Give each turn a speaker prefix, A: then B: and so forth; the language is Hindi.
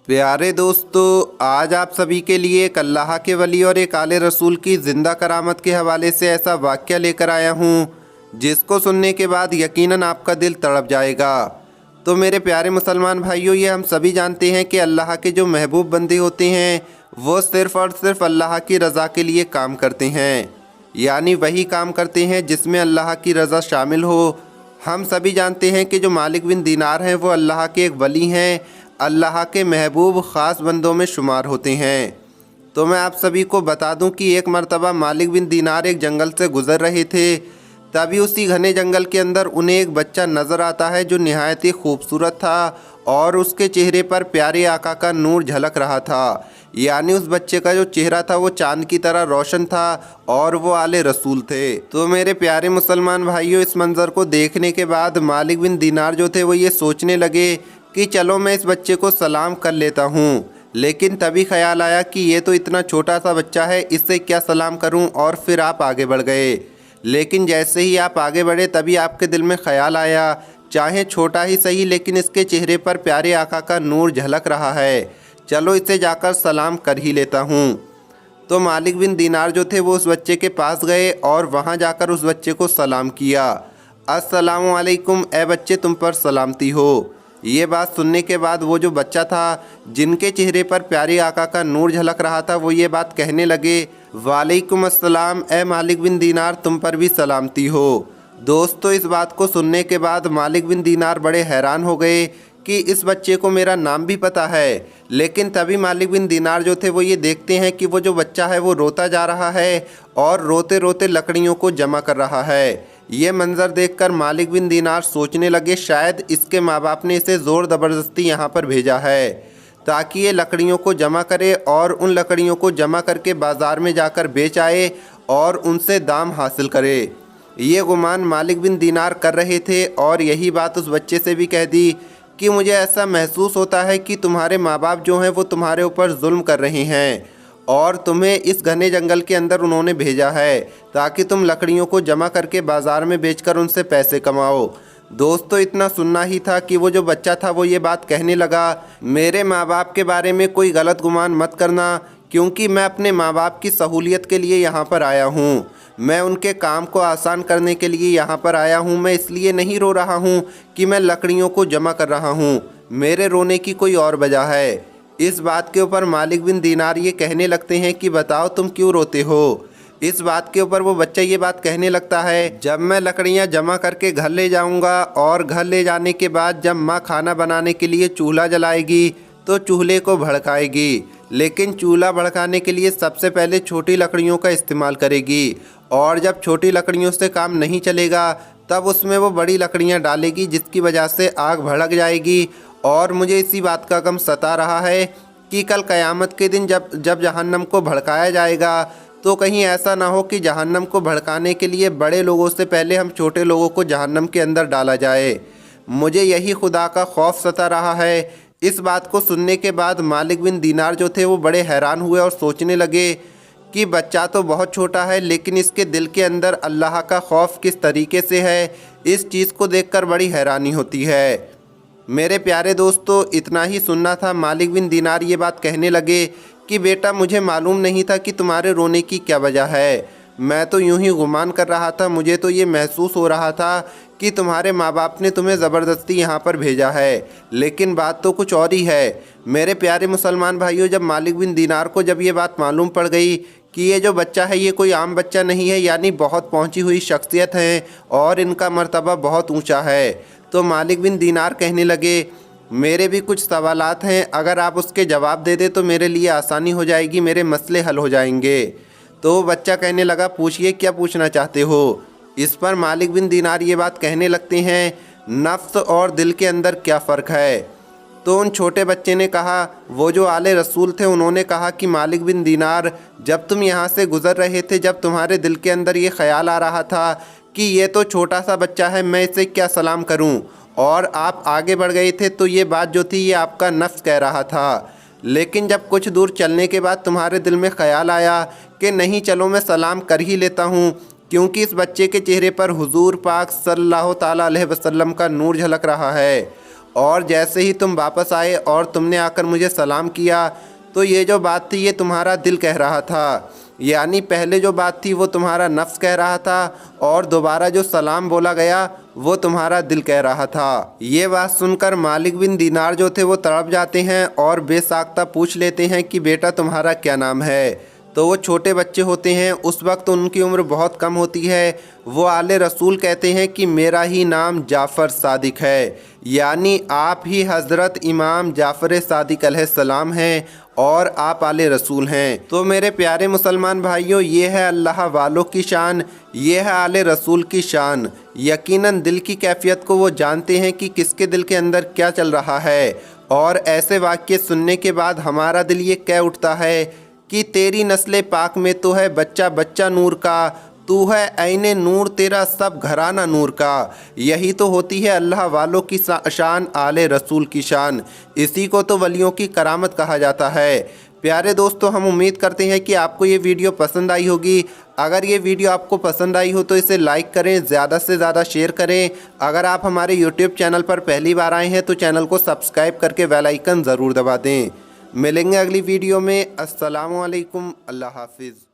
A: प्यारे दोस्तों, आज आप सभी के लिए एक अल्लाह के वली और एक आले रसूल की ज़िंदा करामत के हवाले से ऐसा वाक़या लेकर आया हूँ जिसको सुनने के बाद यकीनन आपका दिल तड़प जाएगा। तो मेरे प्यारे मुसलमान भाइयों, ये हम सभी जानते हैं कि अल्लाह के जो महबूब बंदे होते हैं वो सिर्फ़ और सिर्फ अल्लाह की रज़ा के लिए काम करते हैं, यानी वही काम करते हैं जिसमें अल्लाह की रज़ा शामिल हो। हम सभी जानते हैं कि जो मालिक बिन दीनार हैं वो अल्लाह के एक वली हैं, अल्लाह के महबूब ख़ास बंदों में शुमार होते हैं। तो मैं आप सभी को बता दूं कि एक मर्तबा मालिक बिन दीनार एक जंगल से गुज़र रहे थे। तभी उसी घने जंगल के अंदर उन्हें एक बच्चा नज़र आता है जो निहायत ही खूबसूरत था और उसके चेहरे पर प्यारे आका का नूर झलक रहा था। यानी उस बच्चे का जो चेहरा था वो चांद की तरह रोशन था और वो आले रसूल थे। तो मेरे प्यारे मुसलमान भाइयों, इस मंज़र को देखने के बाद मालिक बिन दीनार जो थे वो ये सोचने लगे कि चलो मैं इस बच्चे को सलाम कर लेता हूँ। लेकिन तभी ख्याल आया कि ये तो इतना छोटा सा बच्चा है, इससे क्या सलाम करूँ, और फिर आप आगे बढ़ गए। लेकिन जैसे ही आप आगे बढ़े तभी आपके दिल में ख्याल आया, चाहे छोटा ही सही लेकिन इसके चेहरे पर प्यारे आका का नूर झलक रहा है, चलो इसे जाकर सलाम कर ही लेता हूँ। तो मालिक बिन दीनार जो थे वो उस बच्चे के पास गए और वहाँ जाकर उस बच्चे को सलाम किया। अस्सलामु अलैकुम, ए बच्चे तुम पर सलामती हो। ये बात सुनने के बाद वो जो बच्चा था जिनके चेहरे पर प्यारे आका का नूर झलक रहा था वो ये बात कहने लगे, वालेकुम अस्सलाम, ए मालिक बिन दीनार तुम पर भी सलामती हो। दोस्तों, इस बात को सुनने के बाद मालिक बिन दीनार बड़े हैरान हो गए कि इस बच्चे को मेरा नाम भी पता है। लेकिन तभी मालिक बिन दीनार जो थे वो ये देखते हैं कि वो जो बच्चा है वो रोता जा रहा है और रोते रोते लकड़ियों को जमा कर रहा है। ये मंज़र देखकर मालिक बिन दीनार सोचने लगे शायद इसके माँ बाप ने इसे ज़ोर ज़बरदस्ती यहाँ पर भेजा है ताकि ये लकड़ियों को जमा करे और उन लकड़ियों को जमा करके बाज़ार में जाकर बेच आए और उनसे दाम हासिल करे। ये गुमान मालिक बिन दीनार कर रहे थे और यही बात उस बच्चे से भी कह दी कि मुझे ऐसा महसूस होता है कि तुम्हारे माँ बाप जो हैं वो तुम्हारे ऊपर जुल्म कर रहे हैं और तुम्हें इस घने जंगल के अंदर उन्होंने भेजा है ताकि तुम लकड़ियों को जमा करके बाज़ार में बेचकर उनसे पैसे कमाओ। दोस्तों, इतना सुनना ही था कि वो जो बच्चा था वो ये बात कहने लगा, मेरे माँ बाप के बारे में कोई गलत गुमान मत करना, क्योंकि मैं अपने माँ बाप की सहूलियत के लिए यहाँ पर आया हूँ। मैं उनके काम को आसान करने के लिए यहाँ पर आया हूँ। मैं इसलिए नहीं रो रहा हूँ कि मैं लकड़ियों को जमा कर रहा हूँ, मेरे रोने की कोई और वजह है। इस बात के ऊपर मालिक बिन दीनार ये कहने लगते हैं कि बताओ तुम क्यों रोते हो। इस बात के ऊपर वो बच्चा ये बात कहने लगता है, जब मैं लकड़ियाँ जमा करके घर ले जाऊँगा और घर ले जाने के बाद जब माँ खाना बनाने के लिए चूल्हा जलाएगी तो चूल्हे को भड़काएगी, लेकिन चूल्हा भड़काने के लिए सबसे पहले छोटी लकड़ियों का इस्तेमाल करेगी और जब छोटी लकड़ियों से काम नहीं चलेगा तब उसमें वो बड़ी लकड़ियाँ डालेगी जिसकी वजह से आग भड़क जाएगी। और मुझे इसी बात का गम सता रहा है कि कल क़यामत के दिन जब जहन्नम को भड़काया जाएगा तो कहीं ऐसा ना हो कि जहन्नम को भड़काने के लिए बड़े लोगों से पहले हम छोटे लोगों को जहन्नम के अंदर डाला जाए। मुझे यही खुदा का खौफ सता रहा है। इस बात को सुनने के बाद मालिक बिन दीनार जो थे वो बड़े हैरान हुए और सोचने लगे कि बच्चा तो बहुत छोटा है लेकिन इसके दिल के अंदर अल्लाह का खौफ किस तरीके से है, इस चीज़ को देखकर बड़ी हैरानी होती है। मेरे प्यारे दोस्तों, इतना ही सुनना था। मालिक बिन दीनार ये बात कहने लगे कि बेटा, मुझे मालूम नहीं था कि तुम्हारे रोने की क्या वजह है। मैं तो यूं ही गुमान कर रहा था, मुझे तो ये महसूस हो रहा था कि तुम्हारे माँ बाप ने तुम्हें ज़बरदस्ती यहाँ पर भेजा है, लेकिन बात तो कुछ और ही है। मेरे प्यारे मुसलमान भाइयों, जब मालिक बिन दीनार को जब ये बात मालूम पड़ गई कि ये जो बच्चा है ये कोई आम बच्चा नहीं है, यानी बहुत पहुँची हुई शख्सियत है और इनका मर्तबा बहुत ऊँचा है, तो मालिक बिन दीनार कहने लगे, मेरे भी कुछ सवालात हैं, अगर आप उसके जवाब दे दें तो मेरे लिए आसानी हो जाएगी, मेरे मसले हल हो जाएंगे। तो बच्चा कहने लगा, पूछिए क्या पूछना चाहते हो। इस पर मालिक बिन दीनार ये बात कहने लगते हैं, नफ्स और दिल के अंदर क्या फ़र्क है। तो उन छोटे बच्चे ने कहा, वो जो आले रसूल थे उन्होंने कहा कि मालिक बिन दीनार, जब तुम यहाँ से गुज़र रहे थे, जब तुम्हारे दिल के अंदर ये ख्याल आ रहा था कि ये तो छोटा सा बच्चा है, मैं इसे क्या सलाम करूं, और आप आगे बढ़ गए थे तो ये बात जो थी ये आपका नफ्स कह रहा था। लेकिन जब कुछ दूर चलने के बाद तुम्हारे दिल में ख्याल आया कि नहीं, चलो मैं सलाम कर ही लेता हूं, क्योंकि इस बच्चे के चेहरे पर हुजूर पाक सल्लल्लाहु ताला अलैहि वसल्लम का नूर झलक रहा है और जैसे ही तुम वापस आए और तुमने आकर मुझे सलाम किया तो ये जो बात थी ये तुम्हारा दिल कह रहा था। यानी पहले जो बात थी वो तुम्हारा नफ्स कह रहा था और दोबारा जो सलाम बोला गया वो तुम्हारा दिल कह रहा था। ये बात सुनकर मालिक बिन दीनार जो थे वो तड़प जाते हैं और बेसाख्ता पूछ लेते हैं कि बेटा तुम्हारा क्या नाम है। तो वो छोटे बच्चे होते हैं, उस वक्त उनकी उम्र बहुत कम होती है। वो आले रसूल कहते हैं कि मेरा ही नाम जाफ़र सादिक है, यानी आप ही हज़रत इमाम जाफ़र सादिक अलैहिस्सलाम हैं और आप आले रसूल हैं। तो मेरे प्यारे मुसलमान भाइयों, ये है अल्लाह वालों की शान, ये है आले रसूल की शान। यकीनन दिल की कैफियत को वो जानते हैं कि किसके दिल के अंदर क्या चल रहा है, और ऐसे वाक़ये सुनने के बाद हमारा दिल ये कह उठता है कि तेरी नस्ल पाक में तो है बच्चा बच्चा नूर का, तू है ऐने नूर, तेरा सब घराना नूर का। यही तो होती है अल्लाह वालों की शान, आले रसूल की शान। इसी को तो वलियों की करामत कहा जाता है। प्यारे दोस्तों, हम उम्मीद करते हैं कि आपको ये वीडियो पसंद आई होगी। अगर ये वीडियो आपको पसंद आई हो तो इसे लाइक करें, ज़्यादा से ज़्यादा शेयर करें। अगर आप हमारे यूट्यूब चैनल पर पहली बार आए हैं तो चैनल को सब्सक्राइब करके बेल आइकन ज़रूर दबा दें। मिलेंगे अगली वीडियो में। अस्सलामु अलैकुम, अल्लाह हाफिज़।